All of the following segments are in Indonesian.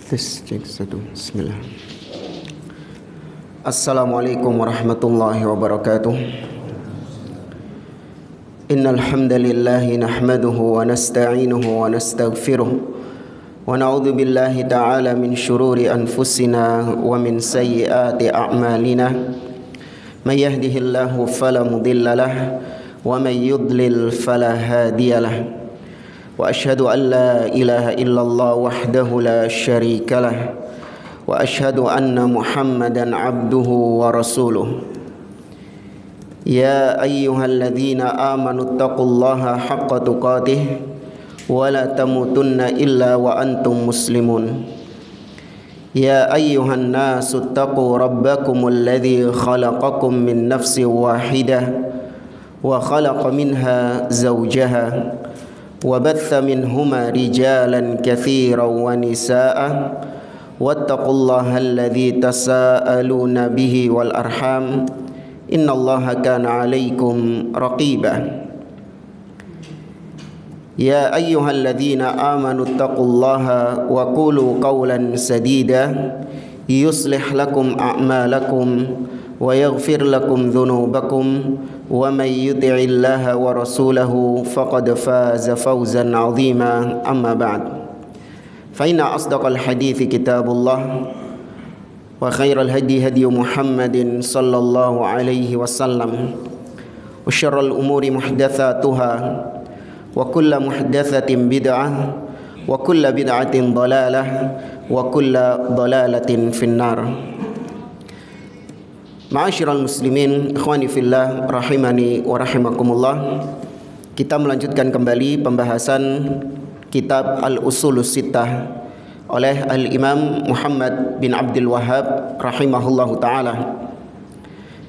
Tes cek satu. Bismillah. Assalamualaikum warahmatullahi wabarakatuh. Innal hamdalillah nahmaduhu wa nasta'inuhu wa nastaghfiruh wa na'udzu billahi ta'ala min shururi anfusina wa min sayyiati a'malina. May yahdihillahu fala mudilla lahu wa may yudlil fala hadiyalah. Wa ashhadu an la ilaha illallah wahdahu la syarika lah wa ashhadu anna Muhammadan abduhu wa rasuluh. Ya ayyuhalladzina amanu taqullaha haqqa tuqatih wa la tamutunna illa wa antum muslimun. Ya ayyuhan nasu taqu rabbakumul ladzi khalaqakum min nafsin wahidah wa khalaqa minha zawjaha وبث منهما رجالا كثيرا ونساء واتقوا الله الذي تساءلون به والأرحام إن الله كان عليكم رقيبا يا أيها الذين آمنوا اتقوا الله وقولوا قولا سديدا يصلح لكم أعمالكم ويغفر لكم ذنوبكم ومن يطع الله ورسوله فقد فاز فوزا عظيما أما بعد فإن أصدق الحديث كتاب الله وخير الهدي هدي محمد صلى الله عليه وسلم وشر الأمور محدثاتها وكل محدثة بدعة وكل بدعة ضلالة وكل ضلالة في النار. Ma'asyiral muslimin, ikhwani fillah, rahimani wa rahimakumullah. Kita melanjutkan kembali pembahasan kitab Al-Usulus Sittah oleh Al-Imam Muhammad bin Abdul Wahhab rahimahullahu ta'ala.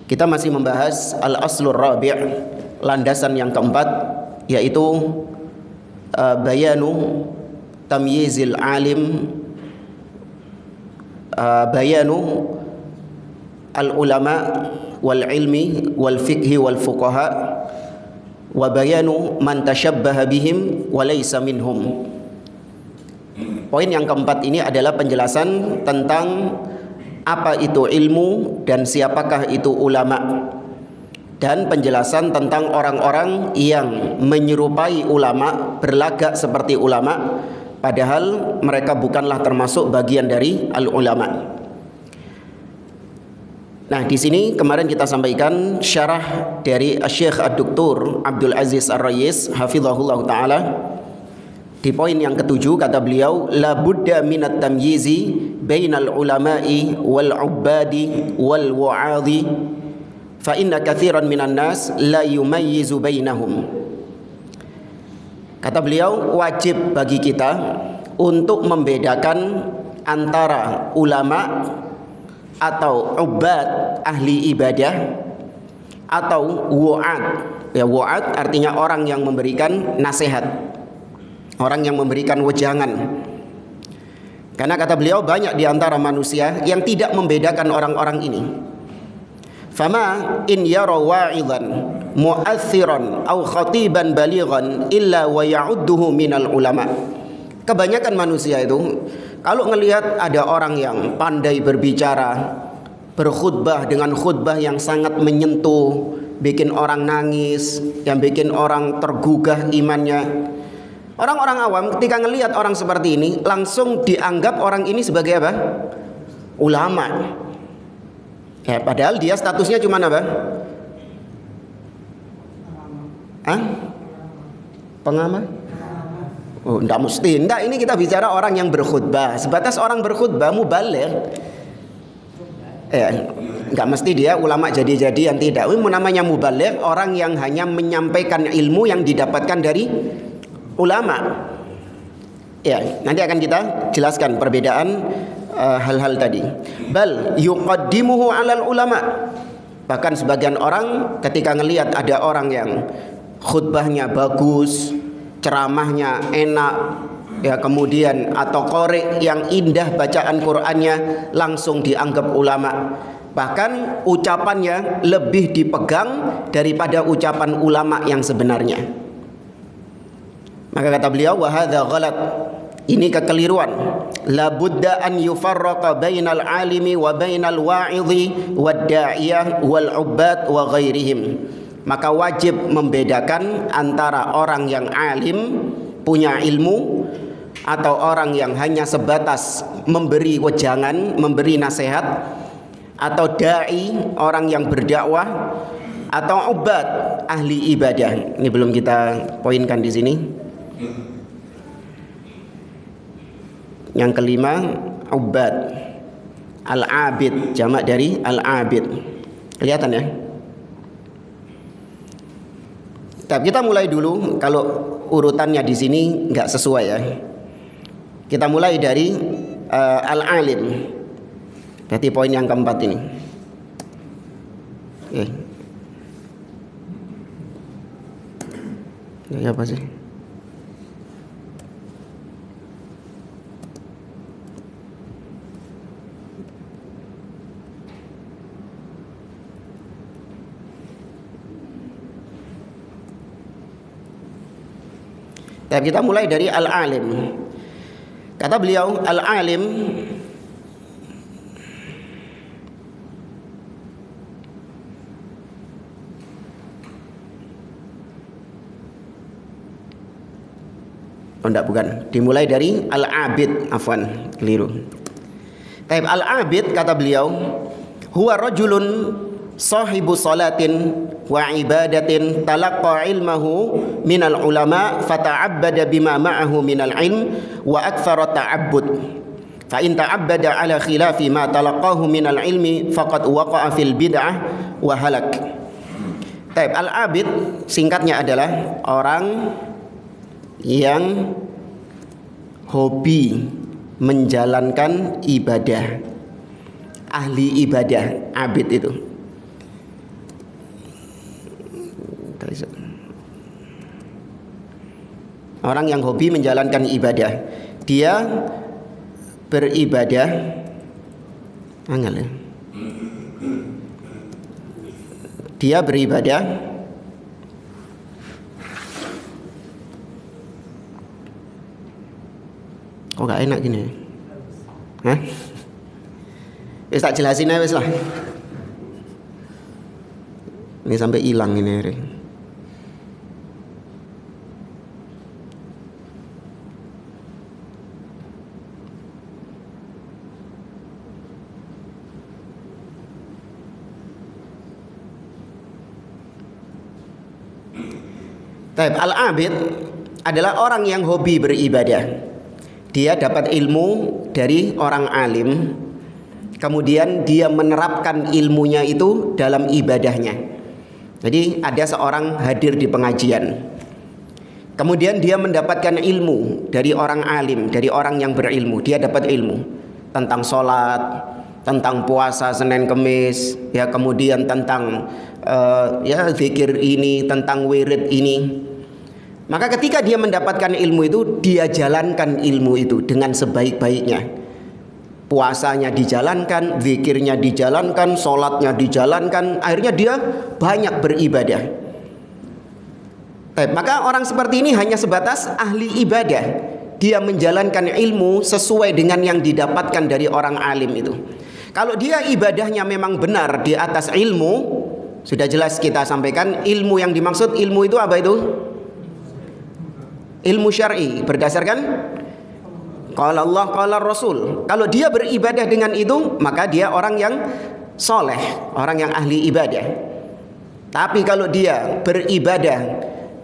Kita masih membahas Al-Aslur Rabi', landasan yang keempat, yaitu bayanu tamyizil alim, bayanu al-ulama wal ilmi wal fiqhi wal fuqaha wa bayanu man tashabbaha bihim wa laysa minhum. Poin yang keempat ini adalah penjelasan tentang apa itu ilmu dan siapakah itu ulama, dan penjelasan tentang orang-orang yang menyerupai ulama, berlagak seperti ulama, padahal mereka bukanlah termasuk bagian dari al-ulama. Nah, di sini kemarin kita sampaikan syarah dari Syekh Ad-Doktor Abdul Aziz Ar-Rayis hafizahullah ta'ala. Di poin yang ketujuh kata beliau, la budda minat tamyizi bainal ulama'i wal ubbadi wal wa'adhi fa inna kathiran minan nas la yumayyizu bainahum. Kata beliau, wajib bagi kita untuk membedakan antara ulama atau ubad, ahli ibadah, atau wa'ad. Ya, wa'ad artinya orang yang memberikan nasihat, orang yang memberikan wejangan. Karena kata beliau, banyak di antara manusia yang tidak membedakan orang-orang ini. Fama in yara wa'idhan mu'athiran aw khatiban balighan illa wa ya'udduhu minal ulama. Kebanyakan manusia itu kalau ngelihat ada orang yang pandai berbicara, berkhutbah dengan khutbah yang sangat menyentuh, bikin orang nangis, yang bikin orang tergugah imannya, orang-orang awam ketika ngelihat orang seperti ini langsung dianggap orang ini sebagai apa? Ulama. Ya, padahal dia statusnya cuma apa? Pengamat? Oh, enggak mesti. Enggak, ini kita bicara orang yang berkhutbah. Sebatas orang berkhutbah mubaligh. Enggak mesti dia ulama jadi-jadian, tidak. Ini namanya mubaligh, orang yang hanya menyampaikan ilmu yang didapatkan dari ulama. Ya, nanti akan kita jelaskan perbedaan hal-hal tadi. Bal yuqaddimuhu 'alal ulama. Bahkan sebagian orang ketika ngelihat ada orang yang khutbahnya bagus, ceramahnya enak, ya, kemudian atau qori yang indah bacaan Qur'annya, langsung dianggap ulama. Bahkan ucapannya lebih dipegang daripada ucapan ulama yang sebenarnya. Maka kata beliau, wa hadza ghalat. Ini kekeliruan. La budda an yufarraqa bainal alimi wa bainal wa'idhi wad da'iyah wal ubbad wa ghairihim. Maka wajib membedakan antara orang yang alim, punya ilmu, atau orang yang hanya sebatas memberi wejangan, memberi nasihat, atau dai, orang yang berdakwah, atau ubad, ahli ibadah. Ini belum kita poinkan di sini. Yang kelima, ubad, al-abid, jamak dari al-abid. Kelihatan ya? Tapi kita mulai dulu, kalau urutannya di sini nggak sesuai ya. Kita mulai dari al-alim. Berarti poin yang keempat ini. Oke. Ini apa sih? Kita mulai dari al-alim. Kata beliau, al-alim bukan. Dimulai dari al-abid, afwan, keliru. Taib al-abid, kata beliau, huwa rajulun sahibu salatin wa ibadatin talaqqa ilmahu minal ulama fata'abbada bima ma'ahu minal ilm wa akthara ta'abbud fa in ta'abbada ala khilafi ma talaqahu minal ilmi faqad waqa'a fil bid'ah wa halak. Taib al-abid singkatnya adalah orang yang hobi menjalankan ibadah, ahli ibadah, abid itu. Orang yang hobi menjalankan ibadah, dia beribadah, angel ya. Dia beribadah kok gak enak gini? Hah? Wis tak jelasin aja wis lah. Ini sampai hilang ini. Taib al-abid adalah orang yang hobi beribadah. Dia dapat ilmu dari orang alim, kemudian dia menerapkan ilmunya itu dalam ibadahnya. Jadi ada seorang hadir di pengajian, kemudian dia mendapatkan ilmu dari orang alim, dari orang yang berilmu. Dia dapat ilmu tentang sholat, tentang puasa Senin Kemis, ya, kemudian tentang ya zikir ini, tentang wirid ini. Maka ketika dia mendapatkan ilmu itu, dia jalankan ilmu itu dengan sebaik-baiknya. Puasanya dijalankan, zikirnya dijalankan, sholatnya dijalankan, akhirnya dia banyak beribadah. Maka orang seperti ini hanya sebatas ahli ibadah. Dia menjalankan ilmu sesuai dengan yang didapatkan dari orang alim itu. Kalau dia ibadahnya memang benar di atas ilmu, sudah jelas kita sampaikan, ilmu yang dimaksud, ilmu itu apa itu? Ilmu syar'i, berdasarkan qala Allah qala Rasul. Kalau dia beribadah dengan itu, maka dia orang yang soleh, orang yang ahli ibadah. Tapi kalau dia beribadah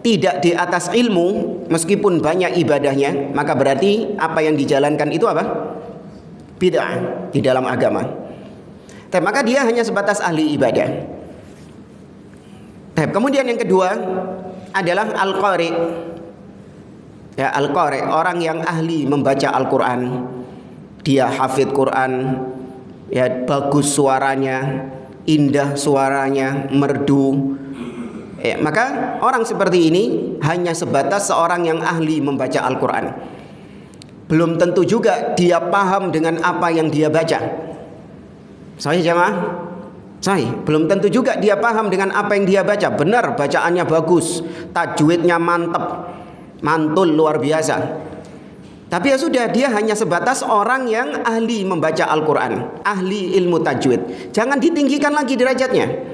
tidak di atas ilmu, meskipun banyak ibadahnya, maka berarti apa yang dijalankan itu apa? Bid'ah di dalam agama. Maka dia hanya sebatas ahli ibadah. Kemudian yang kedua adalah al-qari. Ya, al-qari, orang yang ahli membaca Al-Quran. Dia hafid Quran, ya, bagus suaranya, indah suaranya, merdu. Ya, maka orang seperti ini hanya sebatas seorang yang ahli membaca Al-Quran. Belum tentu juga dia paham dengan apa yang dia baca. Sahih jamaah? Sahih. Belum tentu juga dia paham dengan apa yang dia baca. Benar, bacaannya bagus, tajwidnya mantap, mantul luar biasa. Tapi ya sudah, dia hanya sebatas orang yang ahli membaca Al-Quran, ahli ilmu tajwid. Jangan ditinggikan lagi derajatnya.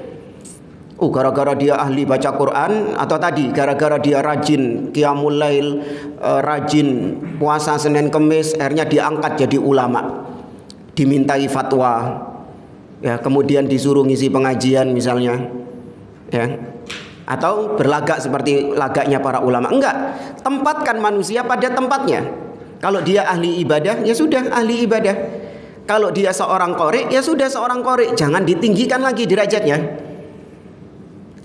Gara-gara dia ahli baca Quran, atau tadi gara-gara dia rajin qiyamul lail, rajin puasa Senin Kemis, akhirnya diangkat jadi ulama, dimintai fatwa, ya, kemudian disuruh ngisi pengajian misalnya, ya, atau berlagak seperti lagaknya para ulama. Enggak, tempatkan manusia pada tempatnya. Kalau dia ahli ibadah, ya sudah ahli ibadah. Kalau dia seorang qori, ya sudah seorang qori. Jangan ditinggikan lagi derajatnya.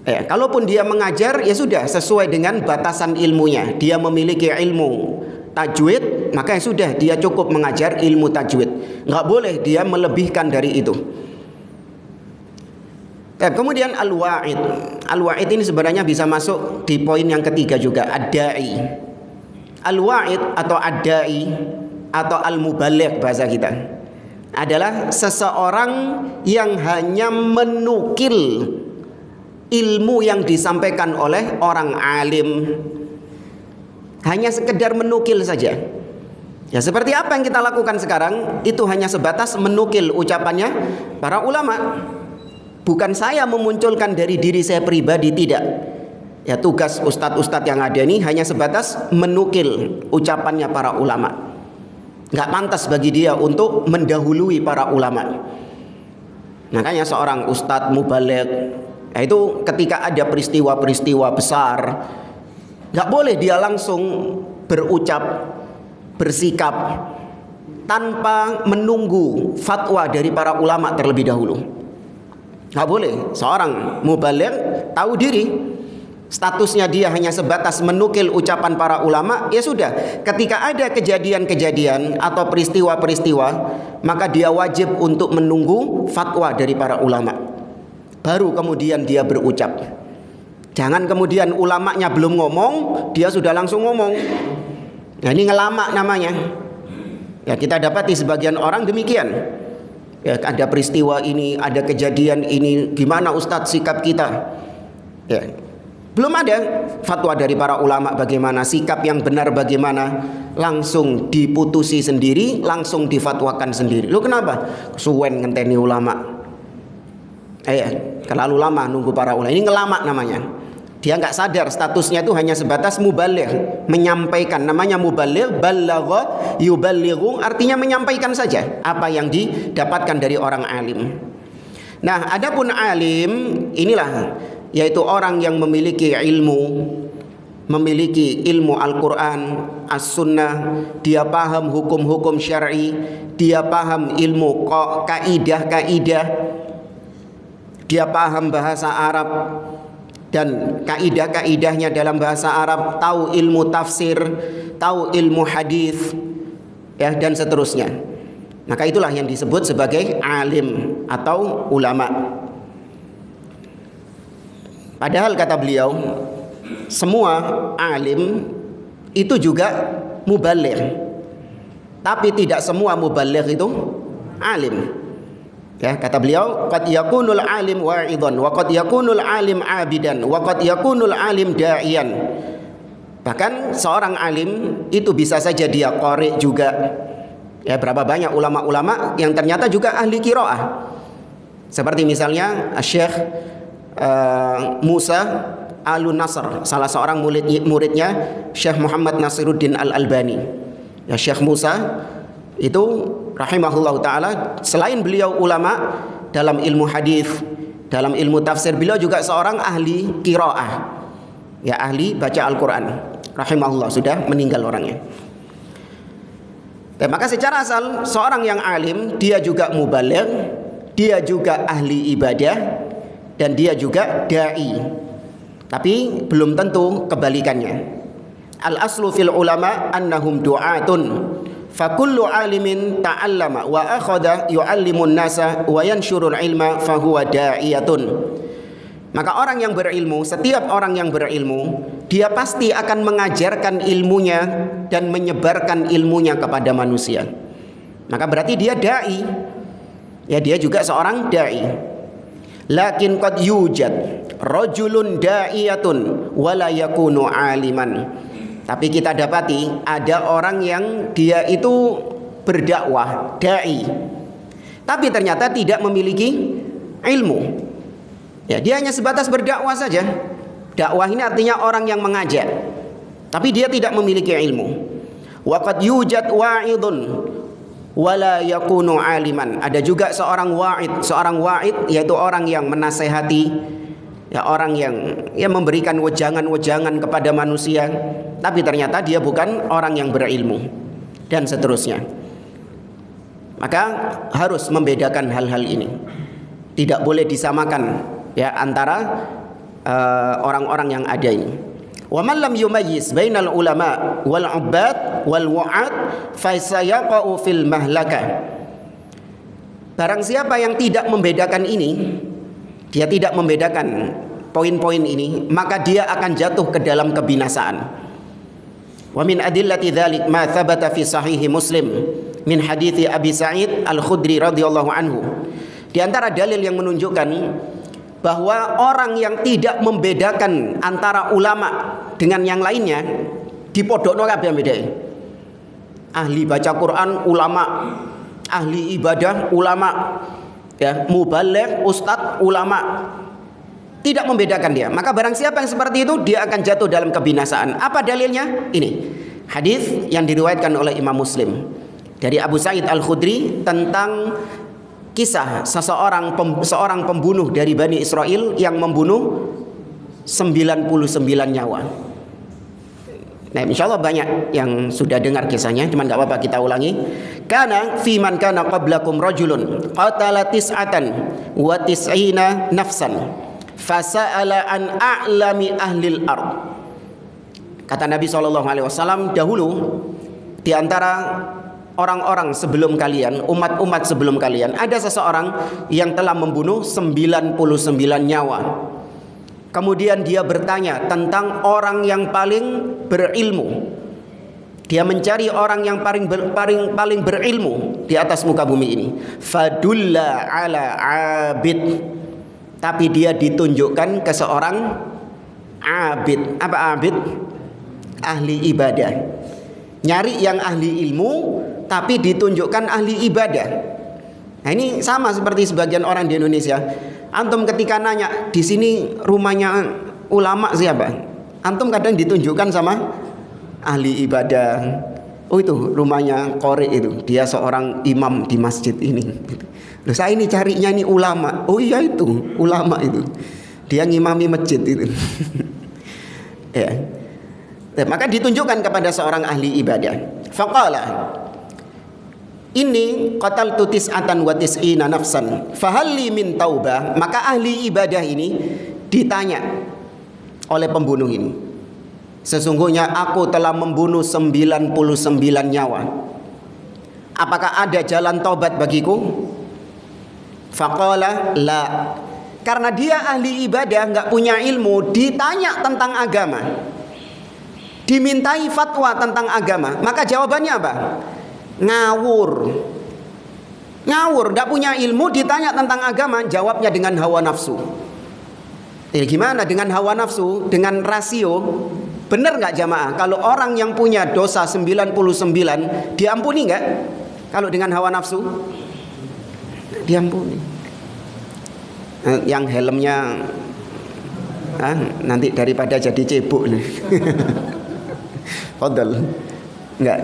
Ya, kalaupun dia mengajar, ya sudah sesuai dengan batasan ilmunya. Dia memiliki ilmu tajwid, maka ya sudah dia cukup mengajar ilmu tajwid. Nggak boleh dia melebihkan dari itu. Kemudian al-wa'id. Al-wa'id ini sebenarnya bisa masuk di poin yang ketiga juga, ad-da'i. Al-wa'id atau ad-da'i atau al-mubaligh bahasa kita adalah seseorang yang hanya menukil ilmu yang disampaikan oleh orang alim, hanya sekedar menukil saja. Ya, seperti apa yang kita lakukan sekarang, itu hanya sebatas menukil ucapannya para ulama. Bukan saya memunculkan dari diri saya pribadi, tidak. Ya, tugas ustadz-ustadz yang ada ini hanya sebatas menukil ucapannya para ulama. Nggak pantas bagi dia untuk mendahului para ulama. Makanya seorang ustadz mubaligh, ya, itu ketika ada peristiwa-peristiwa besar, nggak boleh dia langsung berucap, bersikap tanpa menunggu fatwa dari para ulama terlebih dahulu. Nggak boleh. Seorang mubaligh tahu diri, statusnya dia hanya sebatas menukil ucapan para ulama, ya sudah. Ketika ada kejadian-kejadian atau peristiwa-peristiwa, maka dia wajib untuk menunggu fatwa dari para ulama, baru kemudian dia berucap. Jangan kemudian ulamanya belum ngomong, dia sudah langsung ngomong. Nah, ini ngelama namanya. Ya, kita dapati sebagian orang demikian. Ya, ada peristiwa ini, ada kejadian ini, gimana Ustadz sikap kita? Ya, belum ada fatwa dari para ulama bagaimana sikap yang benar, bagaimana, langsung diputusi sendiri, langsung difatwakan sendiri. Lu kenapa? Suwen ngenteni ulama. Terlalu lama nunggu para ulama. Ini ngelama namanya. Dia nggak sadar statusnya itu hanya sebatas mubaligh, menyampaikan. Namanya mubaligh, balagha yuballighu, artinya menyampaikan saja apa yang didapatkan dari orang alim. Nah, adapun alim inilah, yaitu orang yang memiliki ilmu Al-Quran, As-Sunnah, dia paham hukum-hukum syar'i, dia paham ilmu kaidah-kaidah, dia paham bahasa Arab dan kaidah-kaidahnya dalam bahasa Arab, tahu ilmu tafsir, tahu ilmu hadis, ya, dan seterusnya. Maka itulah yang disebut sebagai alim atau ulama. Padahal kata beliau, semua alim itu juga mubaligh, tapi tidak semua mubaligh itu alim. Ya, kata beliau, qad yakunul alim wa'idhan wa qad yakunul alim abidan wa qad yakunul alim da'iyan. Bahkan seorang alim itu bisa saja dia qari juga. Ya, berapa banyak ulama-ulama yang ternyata juga ahli qiraah. Seperti misalnya Syekh Musa Al-Nasr, salah seorang muridnya Syekh Muhammad Nasiruddin Al-Albani. Ya, Syekh Musa itu rahimahullah ta'ala, selain beliau ulama dalam ilmu hadis, dalam ilmu tafsir, beliau juga seorang ahli qiraah, ya, ahli baca Al-Quran. Rahimahullah, sudah meninggal orangnya. Maka secara asal seorang yang alim, dia juga mubaligh, dia juga ahli ibadah, dan dia juga da'i. Tapi belum tentu kebalikannya. Al-aslu fil ulama annahum du'atun, fakullu alimin ta'allama wa akhadha yu'allimun nasa wa yansyurul ilma fahuwa da'iyatun. Maka orang yang berilmu, setiap orang yang berilmu, dia pasti akan mengajarkan ilmunya dan menyebarkan ilmunya kepada manusia. Maka berarti dia da'i. Ya, dia juga seorang da'i. Lakin qad yujad rajulun da'iyatun wa la yakunu aliman. Tapi kita dapati ada orang yang dia itu berdakwah, dai, tapi ternyata tidak memiliki ilmu. Ya, dia hanya sebatas berdakwah saja. Dakwah ini artinya orang yang mengajak, tapi dia tidak memiliki ilmu. Waqad yujad wa'idun wala yakunu aliman. Ada juga seorang wa'id yaitu orang yang menasehati, ya, orang yang memberikan wejangan-wejangan kepada manusia, tapi ternyata dia bukan orang yang berilmu, dan seterusnya. Maka harus membedakan hal-hal ini. Tidak boleh disamakan, ya, antara orang-orang yang ada ini. Wa man lam yumayyiz bainal ulama wal 'ubbad wal wu'ad fa sayaqa'u fil mahlakah. Barang siapa yang tidak membedakan ini, dia tidak membedakan poin-poin ini, maka dia akan jatuh ke dalam kebinasaan. Wa min adillati dzalik ma thabata fi sahih Muslim min hadithi Abi Sa'id Al-Khudri radhiyallahu anhu. Di antara dalil yang menunjukkan bahwa orang yang tidak membedakan antara ulama dengan yang lainnya dipodokno kabeh beda. Ahli baca Quran ulama, ahli ibadah ulama, ya, mubaligh ustadz ulama, tidak membedakan dia. Maka barang siapa yang seperti itu, dia akan jatuh dalam kebinasaan. Apa dalilnya? Ini hadis yang diriwayatkan oleh Imam Muslim dari Abu Sa'id Al-Khudri tentang kisah seorang pembunuh dari Bani Israel yang membunuh 99 nyawa. Nah, insyaallah banyak yang sudah dengar kisahnya, cuman gak apa-apa kita ulangi. Kana fi man kana qablakum rajulun qatala tis'atan wa tis'ina nafsan fasa'ala an a'lami ahlil ard. Kata Nabi SAW, dahulu di antara orang-orang sebelum kalian, umat-umat sebelum kalian, ada seseorang yang telah membunuh 99 nyawa. Kemudian dia bertanya tentang orang yang paling berilmu. Dia mencari orang yang paling berilmu di atas muka bumi ini. Fadulla ala abid. Tapi dia ditunjukkan ke seorang abid. Apa abid? Ahli ibadah. Nyari yang ahli ilmu, tapi ditunjukkan ahli ibadah. Nah, ini sama seperti sebagian orang di Indonesia. Antum ketika nanya di sini rumahnya ulama siapa, antum kadang ditunjukkan sama ahli ibadah. Oh, itu rumahnya Qori itu, dia seorang imam di masjid ini. Loh, saya ini carinya ini ulama. Oh iya, itu ulama itu, dia ngimami masjid itu. Ya. Maka ditunjukkan kepada seorang ahli ibadah. Faqala ini qataltu tis'atan wa tis'ina nafsan fahalli min taubah. Maka ahli ibadah ini ditanya oleh pembunuh ini, sesungguhnya aku telah membunuh 99 nyawa, apakah ada jalan taubat bagiku? Faqala la. Karena dia ahli ibadah, nggak punya ilmu, ditanya tentang agama, dimintai fatwa tentang agama, maka jawabannya apa? Ngawur, tidak punya ilmu, ditanya tentang agama, jawabnya dengan hawa nafsu. Gimana dengan hawa nafsu? Dengan rasio, benar nggak jamaah? Kalau orang yang punya dosa 99 diampuni nggak? Kalau dengan hawa nafsu diampuni. Yang helmnya nanti daripada jadi cebok nih. Fadal. Enggak.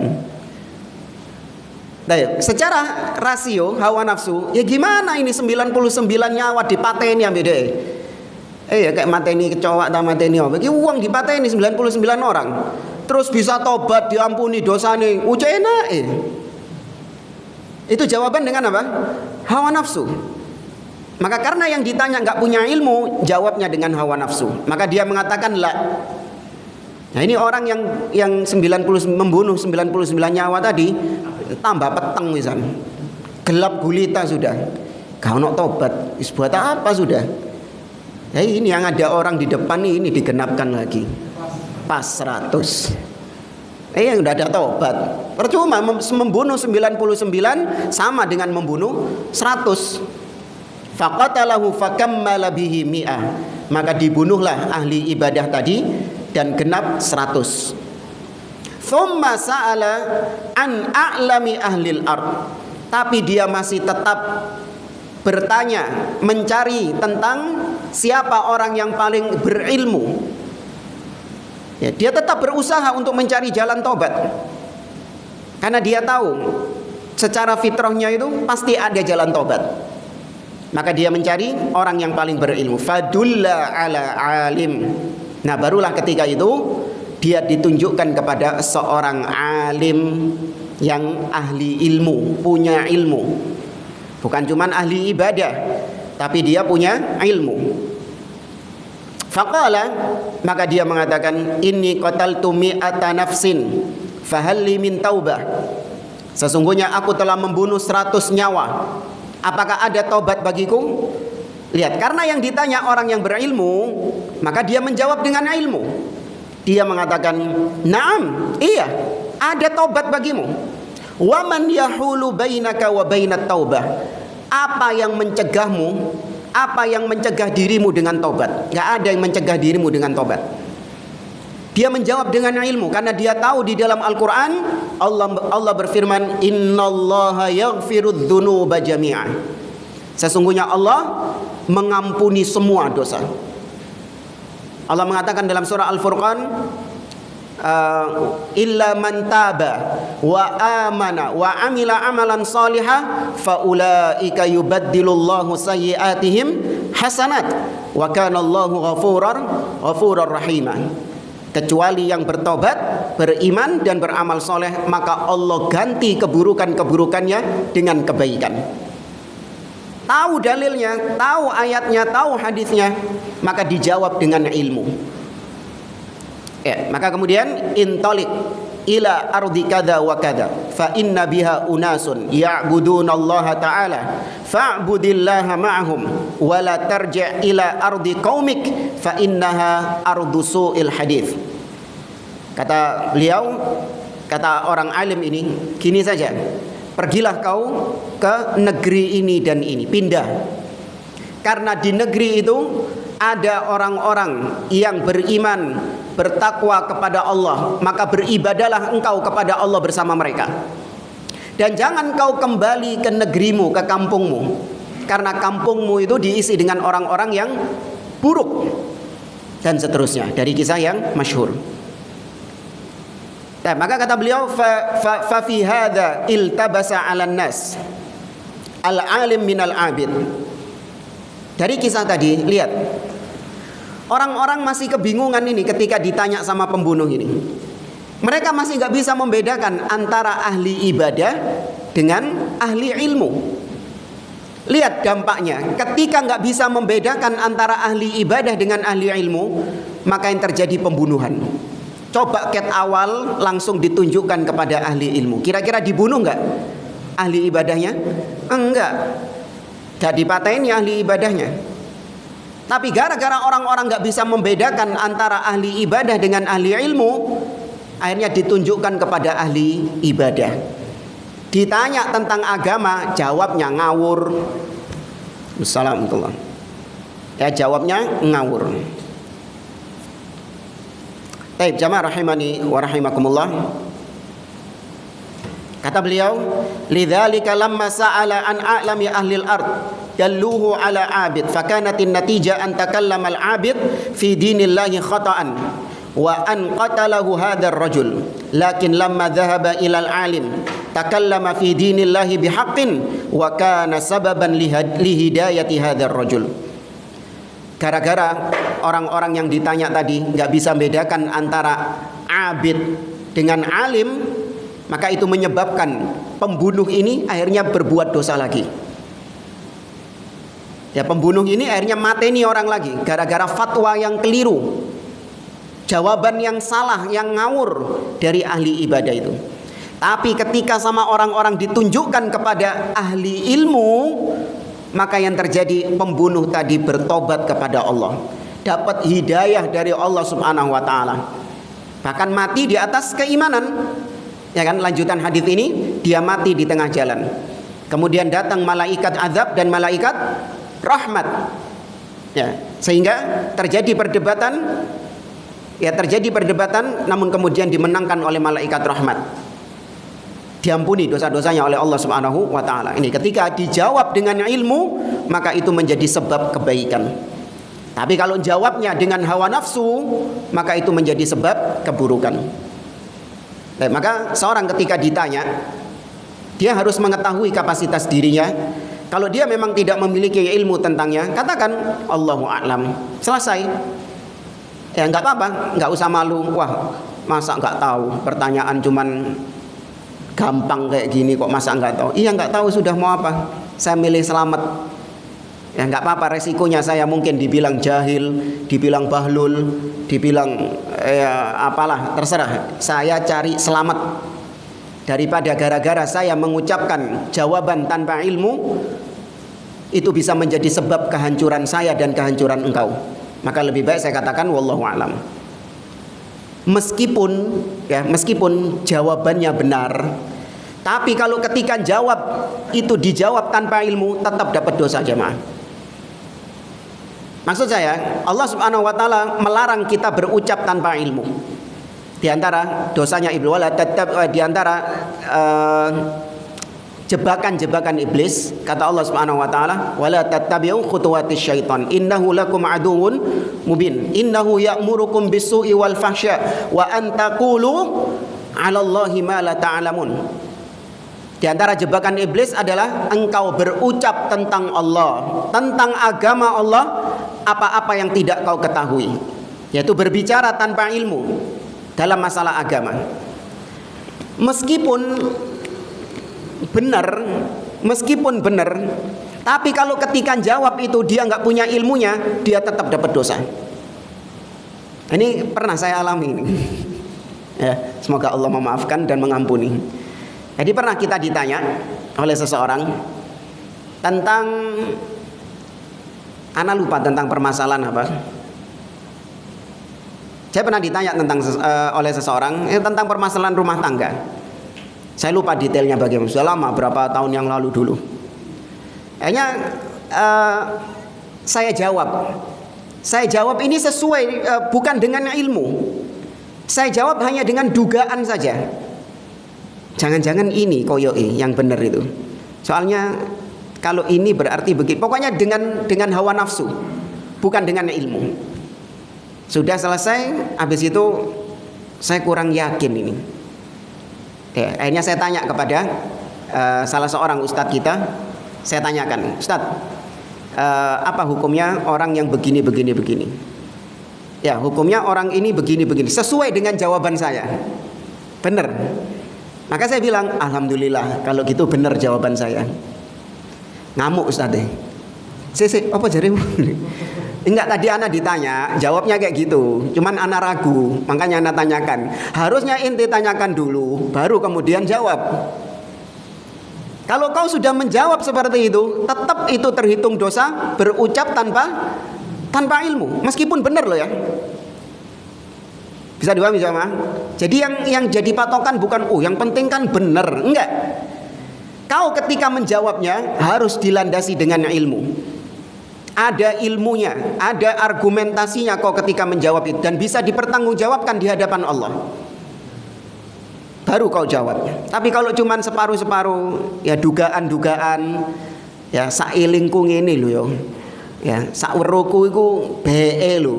Baik, secara rasio hawa nafsu, ya gimana ini 99 nyawa dipateni yang beda. Ya kayak mateni kecoak ta mateni apa? Iki uang dipateni 99 orang. Terus bisa tobat, diampuni dosane. Enak. Itu jawaban dengan apa? Hawa nafsu. Maka karena yang ditanya nggak punya ilmu, jawabnya dengan hawa nafsu. Maka dia mengatakan la. Nah, ini orang yang membunuh 99 nyawa tadi tambah peteng misalnya, gelap gulita sudah, kau nak tobat, buat apa sudah? Ya, ini yang ada orang di depan ini digenapkan lagi pas 100. Yang udah ada tobat, percuma membunuh 99 sama dengan membunuh 100. Faqatalahu fakammala bihi mi'ah. Maka dibunuhlah ahli ibadah tadi dan genap 100. Thumma sa'ala an a'lami ahlil ard. Tapi dia masih tetap bertanya, mencari tentang siapa orang yang paling berilmu. Ya, dia tetap berusaha untuk mencari jalan tobat. Karena dia tahu secara fitrahnya itu pasti ada jalan tobat. Maka dia mencari orang yang paling berilmu. Fadulla ala alim. Nah, barulah ketika itu dia ditunjukkan kepada seorang alim yang ahli ilmu, punya ilmu. Bukan cuma ahli ibadah, tapi dia punya ilmu. Faqala, maka dia mengatakan, inni qataltu mi'ata nafsin fahal li min taubah. Sesungguhnya aku telah membunuh 100 nyawa. Apakah ada taubat bagiku? Lihat, karena yang ditanya orang yang berilmu, maka dia menjawab dengan ilmu. Dia mengatakan, "Na'am, iya, ada taubat bagimu." Wa man yahulu bainaka wa bainat taubah. Apa yang mencegahmu? Apa yang mencegah dirimu dengan taubat? Enggak ada yang mencegah dirimu dengan taubat. Dia menjawab dengan ilmu karena dia tahu di dalam Al-Qur'an Allah berfirman, "Innallaha yaghfirudz dzunuba jami'a." Sesungguhnya Allah mengampuni semua dosa. Allah mengatakan dalam surah Al-Furqan, illa man taba wa amana wa amila amalan salihah faulaika yubaddilullahu sayyiatihim hasanat wa kana Allahu ghafurur rahim. Kecuali yang bertobat, beriman dan beramal soleh, maka Allah ganti keburukan-keburukannya dengan kebaikan. Tahu dalilnya, tahu ayatnya, tahu hadisnya, maka dijawab dengan ilmu. Ya, maka kemudian intalik ila ardi kada wa kada fa inna biha unasun ya'budunallaha ta'ala fa'budillaha ma'ahum wa la tarji' ila ardi qaumik fa innaha ardu su'il hadits. Kata beliau, kata orang alim ini, gini saja, pergilah kau ke negeri ini dan ini, pindah. Karena di negeri itu ada orang-orang yang beriman, bertakwa kepada Allah, maka beribadalah engkau kepada Allah bersama mereka. Dan jangan kau kembali ke negerimu, ke kampungmu, karena kampungmu itu diisi dengan orang-orang yang buruk, dan seterusnya, dari kisah yang masyhur. Nah, maka kata beliau, fa fi hadza iltabasa 'alan nas al-alim minal 'abid. Dari kisah tadi, lihat, orang-orang masih kebingungan ini ketika ditanya sama pembunuh ini. Mereka masih nggak bisa membedakan antara ahli ibadah dengan ahli ilmu. Lihat dampaknya, ketika nggak bisa membedakan antara ahli ibadah dengan ahli ilmu, maka yang terjadi pembunuhan. Coba ket awal langsung ditunjukkan kepada ahli ilmu. Kira-kira dibunuh nggak ahli ibadahnya? Enggak. Gak dipatahin ya ahli ibadahnya. Tapi gara-gara orang-orang gak bisa membedakan antara ahli ibadah dengan ahli ilmu, akhirnya ditunjukkan kepada ahli ibadah. Ditanya tentang agama, jawabnya ngawur. Assalamualaikum. Ya, jawabnya ngawur. Baik, jamaah rahimani wa rahimakumullah. Kata beliau, lidzalika lamma sa'ala an a'lami ahli al-ard dalluhu ala 'abid fakanatin natija an takallama al-'abid fi dinillahi khata'an wa an qatalahu hadzal rajul lakin lamma dhahaba ila al-'alim takallama fi dinillahi bihaqqin wa kana sababan li hidayati hadzal rajul. Gara-gara orang-orang yang ditanya tadi enggak bisa membedakan antara 'abid dengan alim, maka itu menyebabkan pembunuh ini akhirnya berbuat dosa lagi. Ya, pembunuh ini akhirnya mateni orang lagi gara-gara fatwa yang keliru, jawaban yang salah, yang ngawur dari ahli ibadah itu. Tapi ketika sama orang-orang ditunjukkan kepada ahli ilmu, maka yang terjadi, pembunuh tadi bertobat kepada Allah, dapat hidayah dari Allah Subhanahu wa taala, bahkan mati di atas keimanan. Ya kan, lanjutan hadis ini, dia mati di tengah jalan. Kemudian datang malaikat azab dan malaikat rahmat. Ya, sehingga terjadi perdebatan Ya, terjadi perdebatan namun kemudian dimenangkan oleh malaikat rahmat. Diampuni dosa-dosanya oleh Allah Subhanahu wa taala. Ini ketika dijawab dengan ilmu, maka itu menjadi sebab kebaikan. Tapi kalau jawabnya dengan hawa nafsu, maka itu menjadi sebab keburukan. Maka seorang ketika ditanya, dia harus mengetahui kapasitas dirinya. Kalau dia memang tidak memiliki ilmu tentangnya, katakan Allahu a'lam. Selesai. Ya nggak apa-apa, nggak usah malu. Wah, masa nggak tahu? Pertanyaan cuman gampang kayak gini kok masa nggak tahu? Iya nggak tahu, sudah mau apa? Saya milih selamat. Ya nggak apa-apa, resikonya saya mungkin dibilang jahil, dibilang bahlul, dibilang apalah, terserah. Saya cari selamat daripada gara-gara saya mengucapkan jawaban tanpa ilmu, itu bisa menjadi sebab kehancuran saya dan kehancuran engkau. Maka lebih baik saya katakan wallahu a'lam. Meskipun jawabannya benar, tapi kalau ketika jawab itu dijawab tanpa ilmu, tetap dapat dosa jemaah. Maksud saya, Allah Subhanahu wa taala melarang kita berucap tanpa ilmu. Di antara dosanya iblis, di antara jebakan-jebakan iblis, kata Allah Subhanahu wa taala, wala tattabi'u khutuwatis syaitan innahu lakum aduwwun mubin innahu ya'murukum bis-su'i wal fahsya wa an taqulu 'alallahi ma la ta'lamun. Di antara jebakan iblis adalah engkau berucap tentang Allah, tentang agama Allah, apa-apa yang tidak kau ketahui, yaitu berbicara tanpa ilmu dalam masalah agama. Meskipun benar, tapi kalau ketika jawab itu dia nggak punya ilmunya, dia tetap dapat dosa. Ini pernah saya alami ini. Ya, semoga Allah memaafkan dan mengampuni. Jadi pernah kita ditanya oleh seseorang tentang, ana lupa tentang permasalahan apa. Saya pernah ditanya oleh seseorang tentang permasalahan rumah tangga. Saya lupa detailnya bagaimana, sudah lama, berapa tahun yang lalu dulu. Akhirnya saya jawab ini sesuai, bukan dengan ilmu. Saya jawab hanya dengan dugaan saja. Jangan-jangan ini koyoi yang benar itu. Soalnya kalau ini berarti begitu. Pokoknya dengan hawa nafsu, bukan dengan ilmu. Sudah selesai, habis itu saya kurang yakin ini. Ya, akhirnya saya tanya kepada salah seorang ustadz kita. Saya tanyakan, Ustadz, apa hukumnya orang yang begini. Ya, hukumnya orang ini begini. Sesuai dengan jawaban saya. Benar. Maka saya bilang, alhamdulillah kalau gitu benar jawaban saya. Ngamuk Ustadz. Apa jarimu? Enggak, tadi ana ditanya, jawabnya kayak gitu. Cuman ana ragu, makanya ana tanyakan. Harusnya inti tanyakan dulu, baru kemudian jawab. Kalau kau sudah menjawab seperti itu, tetap itu terhitung dosa berucap tanpa ilmu, meskipun benar loh ya. Bisa dipahami sama? Jadi yang jadi patokan bukan yang penting kan benar, enggak. Kau ketika menjawabnya harus dilandasi dengan ilmu. Ada ilmunya, ada argumentasinya kau ketika menjawab itu, dan bisa dipertanggungjawabkan di hadapan Allah. Baru kau jawab. Tapi kalau cuman separuh-separuh, ya dugaan-dugaan, ya sailingku ini lho yo. Ya sakweruku iku BE lho.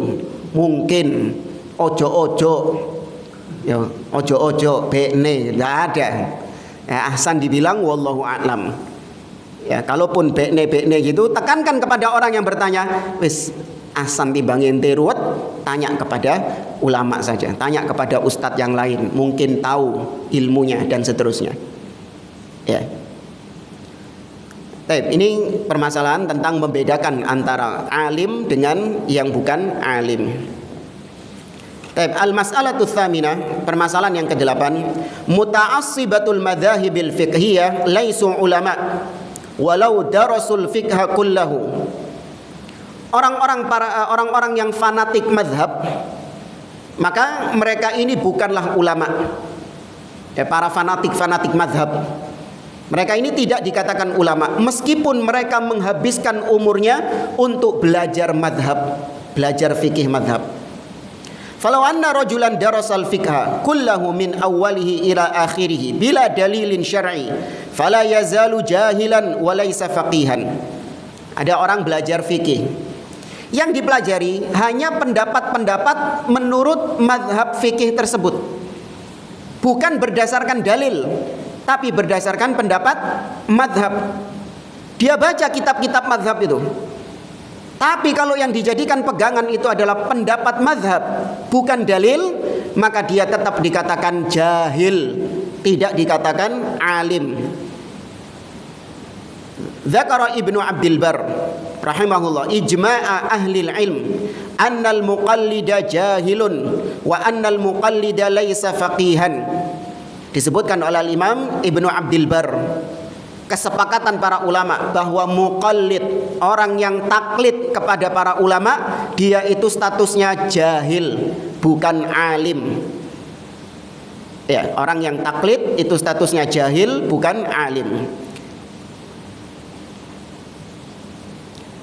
Mungkin ojo-ojo. Ya ojo-ojo bekne enggak ada. Ya ahsan dibilang wallahu a'lam. Ya kalaupun bekne gitu, tekankan kepada orang yang bertanya, wis asan timbangin ruwet, tanya kepada ulama saja, tanya kepada ustadz yang lain, mungkin tahu ilmunya dan seterusnya. Ya. Baik, ini permasalahan tentang membedakan antara alim dengan yang bukan alim. Baik, al-mas'alatu tsaminah, permasalahan yang ke-8, muta'assibatul madzahibil fiqhiyah laisu ulama walau darasul fiqha kullahu. Orang-orang yang fanatik mazhab, maka mereka ini bukanlah ulama. Ya, para fanatik mazhab, mereka ini tidak dikatakan ulama, meskipun mereka menghabiskan umurnya untuk belajar mazhab, belajar fikih mazhab. Falau anna rajulan darasal fiqha kullahu min awwalihi ila akhirih bila dalilin syar'i fala yazalu jahilan wa laysa faqihan. Ada orang belajar fikih, yang dipelajari hanya pendapat-pendapat menurut mazhab fikih tersebut, bukan berdasarkan dalil, tapi berdasarkan pendapat mazhab. Dia baca kitab-kitab mazhab itu, tapi kalau yang dijadikan pegangan itu adalah pendapat mazhab, bukan dalil, maka dia tetap dikatakan jahil, tidak dikatakan alim. Dzakara Ibnu Abdul Bar rahimahullah ijma'a ahli ilm annal muqallida jahilun wa annal muqallida laisa faqihan. Disebutkan oleh Imam Ibnu Abdul Bar, kesepakatan para ulama bahwa muqallid, orang yang taklid kepada para ulama, dia itu statusnya jahil, bukan alim. Ya, orang yang taklid itu statusnya jahil, bukan alim.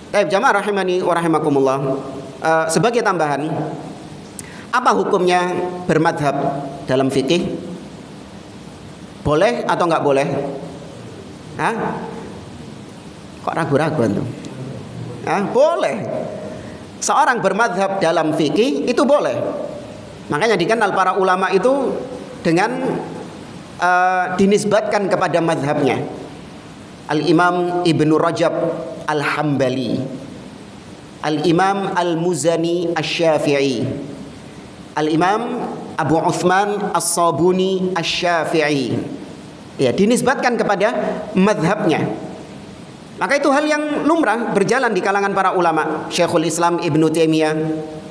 Baik, jamaah rahimani wa rahimakumullah. Sebagai tambahan, apa hukumnya bermadhab dalam fikih? Boleh atau enggak boleh? Hah? Kok ragu-ragu antum? Boleh. Seorang bermadhab dalam fikih itu boleh. Makanya dikenal para ulama itu dengan dinisbatkan kepada madhabnya. Al-Imam Ibnu Rajab Al-Hambali, Al-Imam Al-Muzani Asy-Syafi'i, Al-Imam Abu Uthman As-Sabuni Asy-Syafi'i. Ya, dinisbatkan kepada madhabnya. Maka itu hal yang lumrah berjalan di kalangan para ulama. Syekhul Islam Ibnu Taimiyah,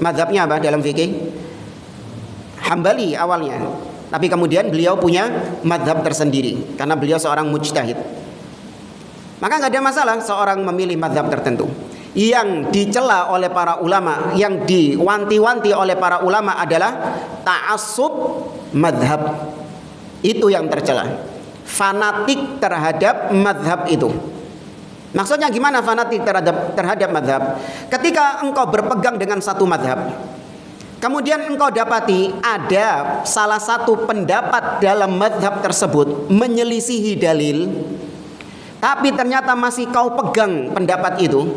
madhabnya apa dalam fikih? Hambali awalnya, tapi kemudian beliau punya madhab tersendiri karena beliau seorang mujtahid. Maka nggak ada masalah seorang memilih madhab tertentu. Yang dicela oleh para ulama, yang diwanti-wanti oleh para ulama adalah ta'assub madhab. Itu yang tercela, fanatik terhadap madhab itu. Maksudnya gimana fanatik terhadap madhab? Ketika engkau berpegang dengan satu madhab, kemudian engkau dapati ada salah satu pendapat dalam madhab tersebut menyelisihi dalil, tapi ternyata masih kau pegang pendapat itu,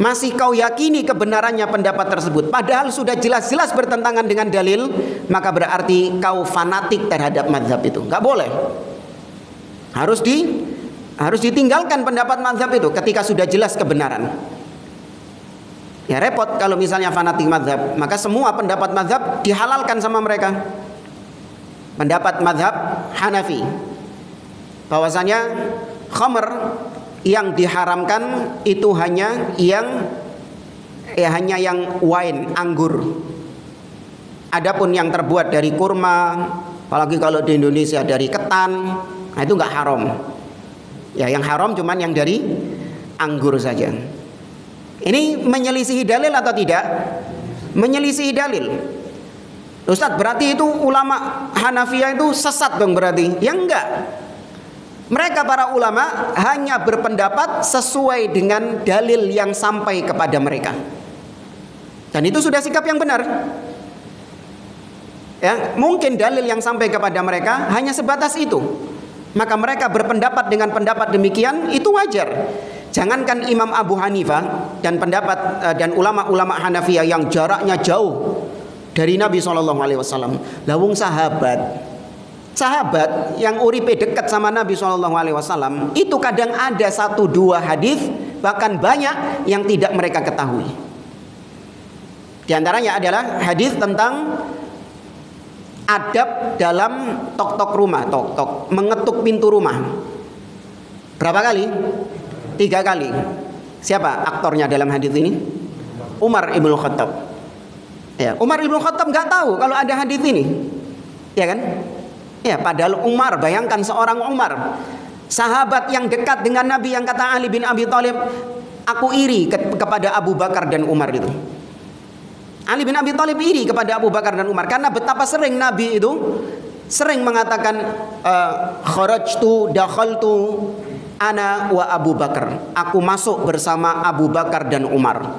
masih kau yakini kebenarannya pendapat tersebut, padahal sudah jelas-jelas bertentangan dengan dalil, maka berarti kau fanatik terhadap mazhab itu. Nggak boleh. Harus ditinggalkan pendapat mazhab itu ketika sudah jelas kebenaran. Ya repot kalau misalnya fanatik mazhab, maka semua pendapat mazhab dihalalkan sama mereka. Pendapat mazhab Hanafi, bahwasanya khamr yang diharamkan itu hanya yang wine, anggur. Adapun yang terbuat dari kurma, apalagi kalau di Indonesia dari ketan, nah itu nggak haram. Ya, yang haram cuman yang dari anggur saja. Ini menyelisihi dalil atau tidak? Menyelisihi dalil. Ustadz, berarti itu ulama Hanafiyah itu sesat dong berarti? Ya enggak. Mereka para ulama hanya berpendapat sesuai dengan dalil yang sampai kepada mereka. Dan itu sudah sikap yang benar. Ya, mungkin dalil yang sampai kepada mereka hanya sebatas itu. Maka mereka berpendapat dengan pendapat demikian, itu wajar. Jangankan Imam Abu Hanifah dan dan ulama-ulama Hanafiyah yang jaraknya jauh dari Nabi SAW. Lawung sahabat yang uripe dekat sama Nabi SAW itu kadang ada 1-2 hadis, bahkan banyak yang tidak mereka ketahui. Di antaranya adalah hadis tentang adab dalam tok-tok rumah, mengetuk pintu rumah. Berapa kali? 3 kali. Siapa aktornya dalam hadis ini? Umar ibn Khattab. Ya, Umar ibn Khattab nggak tahu kalau ada hadis ini, ya kan? Ya, padahal Umar, bayangkan seorang Umar, sahabat yang dekat dengan Nabi, yang kata Ali bin Abi Thalib, aku iri kepada Abu Bakar dan Umar itu. Ali bin Abi Thalib iri kepada Abu Bakar dan Umar karena betapa sering Nabi itu sering mengatakan kharajtu dakhaltu ana wa Abu Bakar, aku masuk bersama Abu Bakar dan Umar.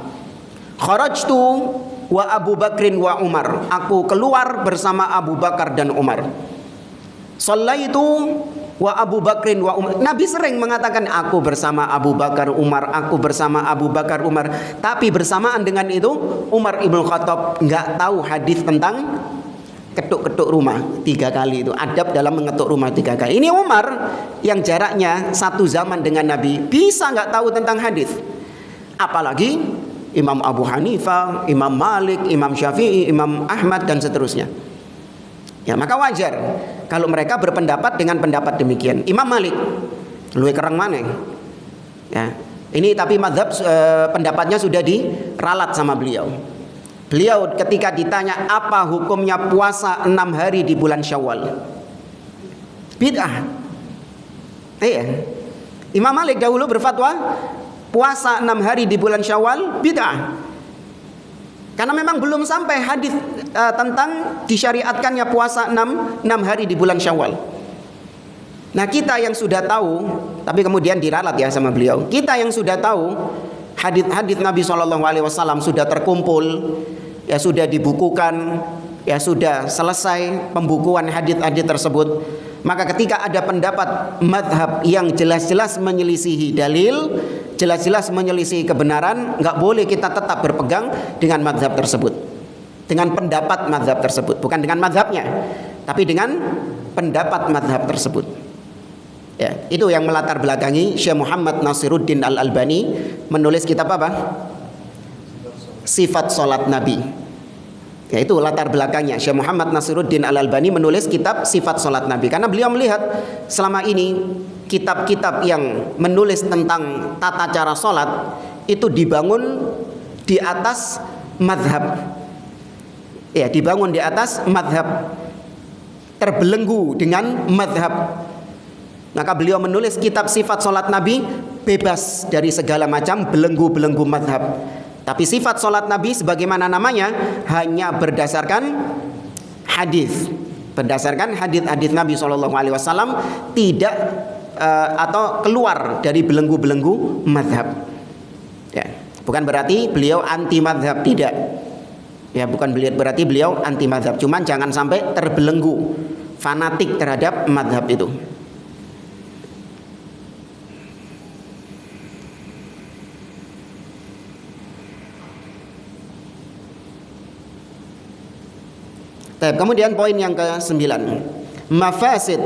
Kharajtu wa Abu Bakrin wa Umar. Aku keluar bersama Abu Bakar dan Umar. Shallaitu wa Abu Bakrin wa Umar. Nabi sering mengatakan aku bersama Abu Bakar Umar, aku bersama Abu Bakar Umar. Tapi bersamaan dengan itu Umar Ibn Khattab nggak tahu hadis tentang ketuk-ketuk rumah 3 kali itu. Adab dalam mengetuk rumah 3 kali. Ini Umar yang jaraknya satu zaman dengan Nabi bisa nggak tahu tentang hadis. Apalagi Imam Abu Hanifah, Imam Malik, Imam Syafi'i, Imam Ahmad dan seterusnya. Ya, maka wajar kalau mereka berpendapat dengan pendapat demikian. Imam Malik, luwih kereng maneh. Ya, ini tapi mazhab pendapatnya sudah diralat sama beliau. Beliau ketika ditanya apa hukumnya puasa 6 hari di bulan Syawal, bid'ah. Iya. Imam Malik dahulu berfatwa puasa 6 hari di bulan Syawal bid'ah. Karena memang belum sampai hadis tentang disyariatkannya puasa 6 hari di bulan Syawal. Nah, kita yang sudah tahu, tapi kemudian diralat ya sama beliau. Kita yang sudah tahu hadis-hadis Nabi SAW sudah terkumpul, ya sudah dibukukan, ya sudah selesai pembukuan hadis-hadis tersebut. Maka ketika ada pendapat madhab yang jelas-jelas menyelisihi dalil, jelas-jelas menyelisihi kebenaran, nggak boleh kita tetap berpegang dengan madhab tersebut, dengan pendapat madhab tersebut, bukan dengan madhabnya, tapi dengan pendapat madhab tersebut. Ya, itu yang melatar belakangi Syekh Muhammad Nasiruddin Al-Albani menulis kitab apa? Sifat Salat Nabi. Ya, itu latar belakangnya. Syekh Muhammad Nasiruddin Al-Albani menulis kitab Sifat Salat Nabi karena beliau melihat selama ini kitab-kitab yang menulis tentang tata cara salat itu dibangun di atas madhab. Ya, dibangun di atas madhab, terbelenggu dengan madhab. Maka beliau menulis kitab Sifat Salat Nabi bebas dari segala macam belenggu-belenggu madhab. Tapi sifat salat Nabi sebagaimana namanya hanya berdasarkan hadis, berdasarkan hadis-hadis Nabi SAW, tidak atau keluar dari belenggu-belenggu madhab. Ya, bukan berarti beliau anti madhab, tidak. Ya, bukan berarti beliau anti madhab. Cuman jangan sampai terbelenggu, fanatik terhadap madhab itu. Kemudian poin yang ke-9, mafasid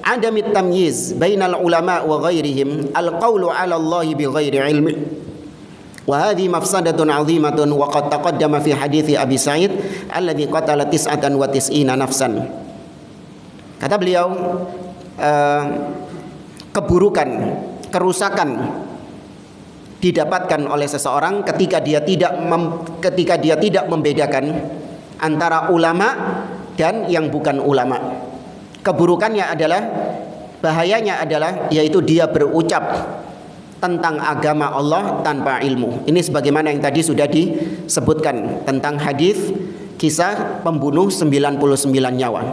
adamit tamyiz bainal ulama wa ghairihim al-qawlu 'ala Allah bi ghairi ilmi. Wa hadhihi mafsadatun 'azimatun wa qad taqaddama fi hadithi Abi Sa'id alladhi qatala 99 nafsan. Kata beliau, keburukan, kerusakan didapatkan oleh seseorang ketika dia tidak membedakan antara ulama dan yang bukan ulama. Keburukannya adalah, bahayanya adalah, yaitu dia berucap tentang agama Allah tanpa ilmu. Ini sebagaimana yang tadi sudah disebutkan tentang hadis kisah pembunuh 99 nyawa.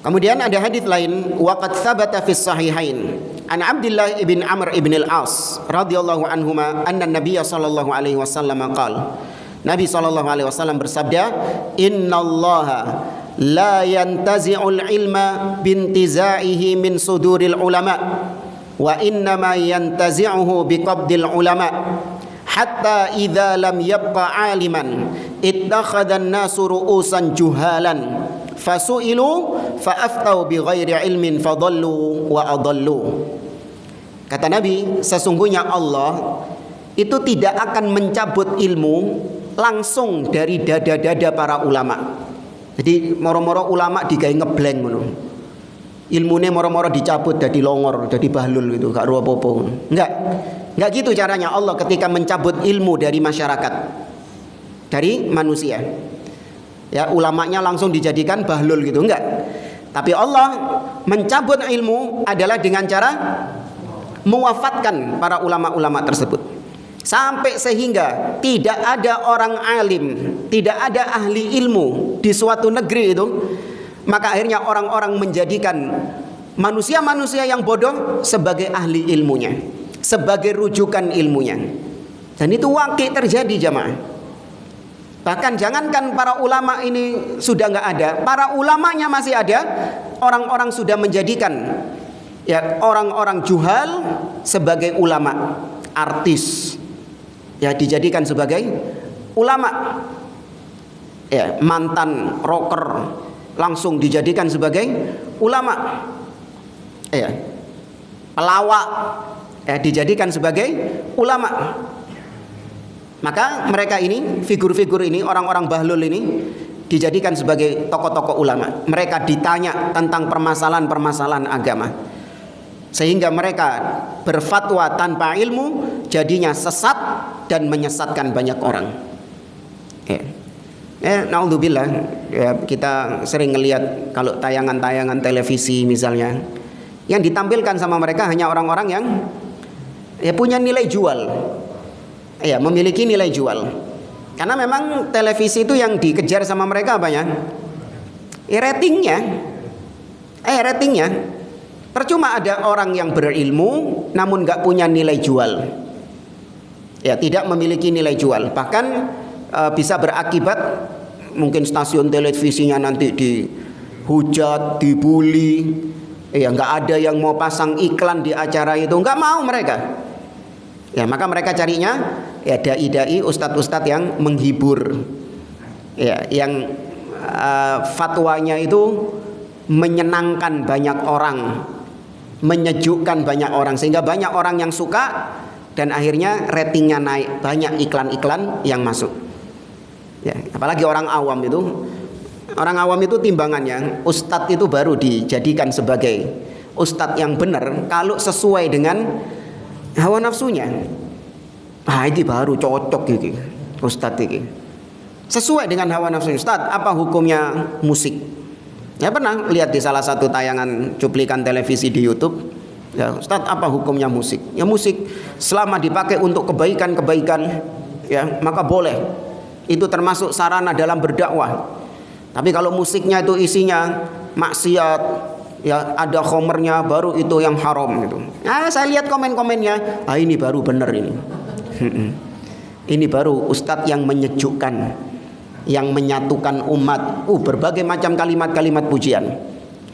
Kemudian ada hadis lain, waqad tsabata fis sahihain an Abdullah ibn Amr ibn al-As radhiyallahu anhuma anna Nabiy sallallahu alaihi wasallam qala, Nabi SAW bersabda, innallaha la yantazi'ul ilma bintizaihi min suduril ulama wa innama yantazi'uhu biqabdil ulama hatta idza lam yabqa aliman ittakhadha an-nasu ru'usan juhalan fasu'ilu fa'aftau bighairi ilmin fadallu wa adallu. Kata Nabi, sesungguhnya Allah itu tidak akan mencabut ilmu langsung dari dada-dada para ulama. Jadi moro-moro ulama digawe ngebleng ngono. Ilmune moro-moro dicabut dadi longor, dadi bahlul gitu, gak ro apa-apa. Enggak gitu caranya Allah ketika mencabut ilmu dari masyarakat, dari manusia. Ya, ulamanya langsung dijadikan bahlul gitu, enggak. Tapi Allah mencabut ilmu adalah dengan cara mewafatkan para ulama-ulama tersebut. Sampai sehingga tidak ada orang alim, tidak ada ahli ilmu di suatu negeri itu, maka akhirnya orang-orang menjadikan manusia-manusia yang bodoh sebagai ahli ilmunya, sebagai rujukan ilmunya. Dan itu wakil terjadi jamaah. Bahkan jangankan para ulama ini sudah nggak ada, para ulamanya masih ada, orang-orang sudah menjadikan ya orang-orang juhal sebagai ulama, artis ya dijadikan sebagai ulama, ya mantan rocker langsung dijadikan sebagai ulama, ya pelawak ya dijadikan sebagai ulama. Maka mereka ini, figur-figur ini, orang-orang bahlul ini dijadikan sebagai tokoh-tokoh ulama. Mereka ditanya tentang permasalahan-permasalahan agama, sehingga mereka berfatwa tanpa ilmu, jadinya sesat dan menyesatkan banyak orang. Naudzubillah, ya, kita sering ngelihat kalau tayangan-tayangan televisi misalnya, yang ditampilkan sama mereka hanya orang-orang yang ya punya nilai jual. Ya, memiliki nilai jual. Karena memang televisi itu yang dikejar sama mereka apanya? Ratingnya. Ratingnya. Percuma ada orang yang berilmu namun nggak punya nilai jual. Ya, tidak memiliki nilai jual. Bahkan bisa berakibat mungkin stasiun televisinya nanti dihujat, dibully. Ya, nggak ada yang mau pasang iklan di acara itu, nggak mau mereka. Ya, maka mereka carinya ya dai-dai, ustadz-ustadz yang menghibur, ya, yang fatwanya itu menyenangkan banyak orang, menyejukkan banyak orang, sehingga banyak orang yang suka dan akhirnya ratingnya naik, banyak iklan-iklan yang masuk. Ya, apalagi orang awam itu timbangannya, ustadz itu baru dijadikan sebagai ustadz yang benar kalau sesuai dengan hawa nafsunya. Ini baru cocok gitu ustadz ini. Sesuai dengan hawa nafsu. Ustadz, apa hukumnya musik? Ya pernah lihat di salah satu tayangan cuplikan televisi di YouTube. Ya, Ustadz, apa hukumnya musik? Ya musik selama dipakai untuk kebaikan-kebaikan, ya maka boleh. Itu termasuk sarana dalam berdakwah. Tapi kalau musiknya itu isinya maksiat, ya ada khomernya, baru itu yang haram gitu. Nah, saya lihat komen-komennya, ini baru benar ini. Ini baru ustadz yang menyejukkan, yang menyatukan umat. Berbagai macam kalimat-kalimat pujian.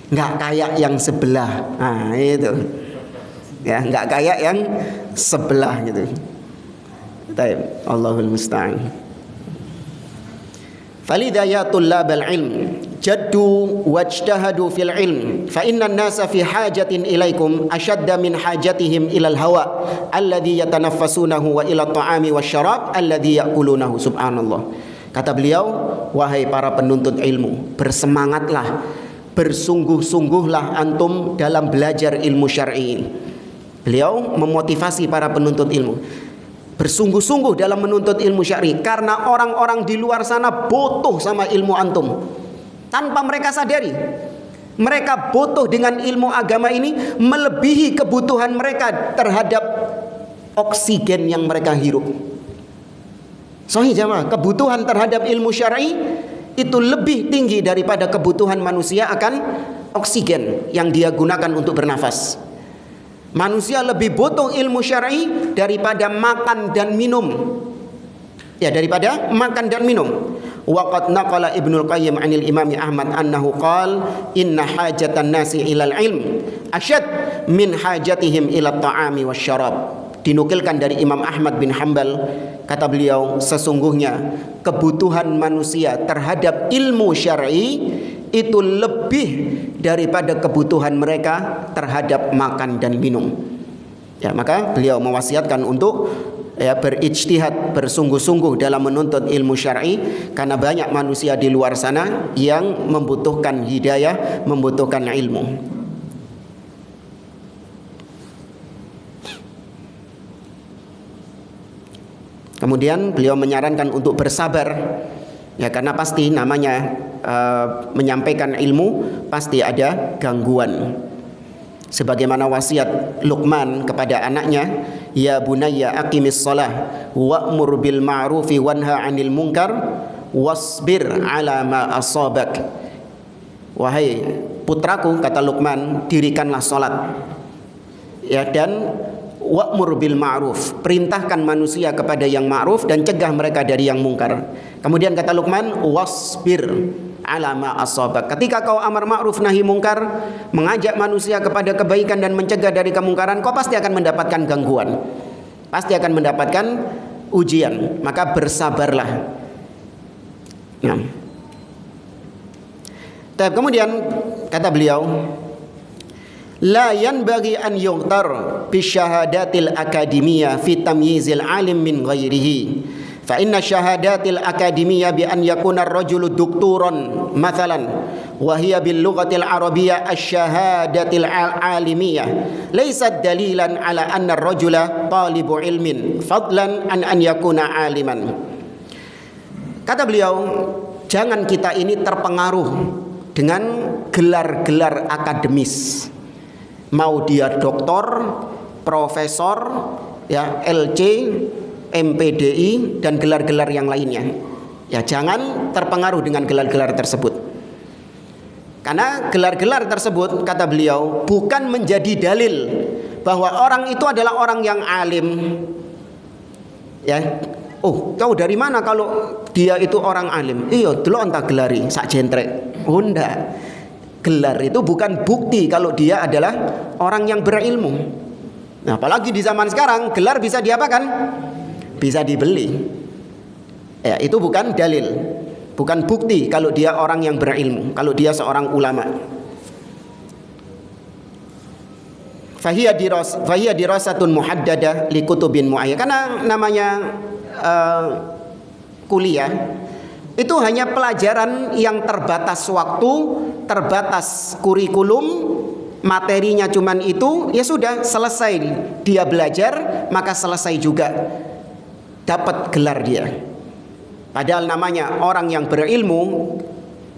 Nggak kayak yang sebelah. Nah itu, ya nggak kayak yang sebelah gitu. Taib, Allahul musta'an. Falidha ya tullabal ilm jaddu wajtahadu fil ilm fa inna an-nasa fi hajatin ilaikum ashadda min hajatihim ilal hawa alladhi yatanaffasunahu wa ila ta'ami wasyarab alladhi ya'kulunahu. Subhanallah. Kata beliau, wahai para penuntut ilmu, bersemangatlah, bersungguh-sungguhlah antum dalam belajar ilmu syar'i. Beliau memotivasi para penuntut ilmu, bersungguh-sungguh dalam menuntut ilmu syar'i, karena orang-orang di luar sana butuh sama ilmu antum. Tanpa mereka sadari, mereka butuh dengan ilmu agama ini melebihi kebutuhan mereka terhadap oksigen yang mereka hirup. Sahih jamaah, kebutuhan terhadap ilmu syar'i itu lebih tinggi daripada kebutuhan manusia akan oksigen yang dia gunakan untuk bernafas. Manusia lebih butuh ilmu syar'i daripada makan dan minum. Ya, daripada makan dan minum. Waqad naqala Ibnul Qayyim 'anil Imam Ahmad annahu qala inna hajatan nasi ilal ilm asyad min hajatihim ila ta'ami wasyarab. Dinukilkan dari Imam Ahmad bin Hanbal, kata beliau, sesungguhnya kebutuhan manusia terhadap ilmu syar'i itu lebih daripada kebutuhan mereka terhadap makan dan minum. Ya, maka beliau mewasiatkan untuk berijtihad, bersungguh-sungguh dalam menuntut ilmu syar'i, karena banyak manusia di luar sana yang membutuhkan hidayah, membutuhkan ilmu. Kemudian beliau menyarankan untuk bersabar, ya karena pasti namanya menyampaikan ilmu pasti ada gangguan. Sebagaimana wasiat Luqman kepada anaknya, ya bunayya aqimis shalah wa'mur bil ma'rufi wanha 'anil munkar wasbir 'ala ma asabak. Wahai putraku, kata Luqman, dirikanlah salat, ya, dan wa'mur bil ma'ruf, perintahkan manusia kepada yang ma'ruf dan cegah mereka dari yang mungkar. Kemudian kata Luqman, wasbir ala ma asabak. Ketika kau amar ma'ruf nahi mungkar, mengajak manusia kepada kebaikan dan mencegah dari kemungkaran, kau pasti akan mendapatkan gangguan, pasti akan mendapatkan ujian, maka bersabarlah. Nah. Kemudian kata beliau, la yanbaghi an yughtar bi syahadatil akademiyah fi tamyizil alim min ghairihi. Fa inna syahadatil akademiyah bi an yakuna ar-rajulu doktoran mathalan wa hiya bil lughatil arabiyyah asy-syahadatil alimiyah laysat dalilan ala anna ar-rajula talibu ilmin fadlan an yakuna aliman. Kata beliau, jangan kita ini terpengaruh dengan gelar-gelar akademis. Mau dia doktor, profesor, ya, LC, MPDI dan gelar-gelar yang lainnya. Ya, jangan terpengaruh dengan gelar-gelar tersebut. Karena gelar-gelar tersebut, kata beliau, bukan menjadi dalil bahwa orang itu adalah orang yang alim. Ya. Oh, kau dari mana kalau dia itu orang alim? Iya, delok entah gelari sak jentrek. Oh, ndak. Gelar itu bukan bukti kalau dia adalah orang yang berilmu. Nah, apalagi di zaman sekarang, gelar bisa diapakan? Bisa dibeli. Ya, itu bukan dalil, bukan bukti kalau dia orang yang berilmu, kalau dia seorang ulama. Fahiya dirasatun muhaddadah li kutubin muayyan. Karena namanya kuliah itu hanya pelajaran yang terbatas waktu, terbatas kurikulum, materinya cuman itu, ya sudah selesai dia belajar, maka selesai juga dapat gelar dia. Padahal namanya orang yang berilmu,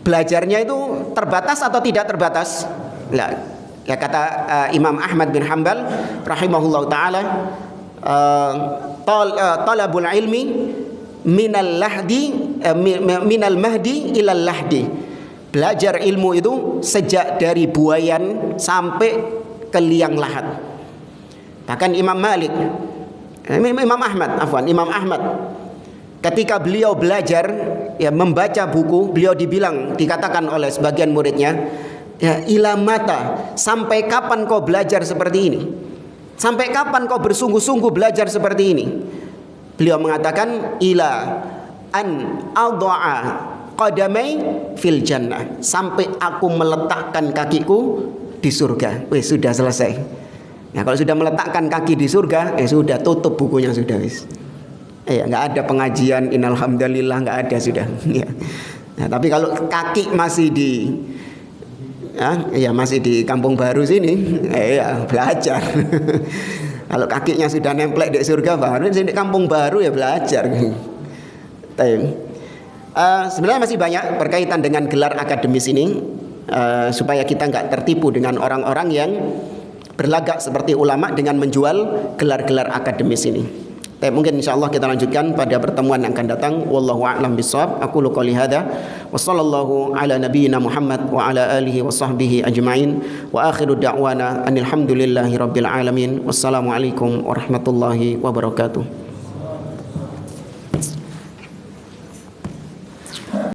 belajarnya itu terbatas atau tidak terbatas? Lah, ya kata Imam Ahmad bin Hanbal rahimahullah taala, talabul ilmi minal mahdi ilal lahdi. Belajar ilmu itu sejak dari buayan sampai ke liang lahat. Bahkan Imam Ahmad ketika beliau belajar, ya, membaca buku, beliau dikatakan oleh sebagian muridnya, ya, ila mata, sampai kapan kau belajar seperti ini? Sampai kapan kau bersungguh-sungguh belajar seperti ini? Beliau mengatakan, ila an adha'a qadamai fil jannah, sampai aku meletakkan kakiku di surga. Wis, sudah selesai. Nah, kalau sudah meletakkan kaki di surga, sudah tutup bukunya, sudah wis. Nggak ada pengajian innalhamdulillah, nggak ada, sudah. Ya. Nah, tapi kalau kaki masih masih di Kampung Baru sini, belajar. Kalau kakinya sudah nemplek di surga baru di Kampung Baru, ya belajar. Sebenarnya masih banyak berkaitan dengan gelar akademis ini, supaya kita nggak tertipu dengan orang-orang yang berlagak seperti ulama dengan menjual gelar-gelar akademis ini. Mungkin insyaallah kita lanjutkan pada pertemuan yang akan datang. Wallahu a'lam bishawab. Aqulu qouli hadza wa sallallahu ala nabiyyina Muhammad wa ala alihi wa sahbihi ajma'in. Wa akhiru da'wana anil hamdulillahi rabbil alamin. Wassalamu alaikum warahmatullahi wabarakatuh.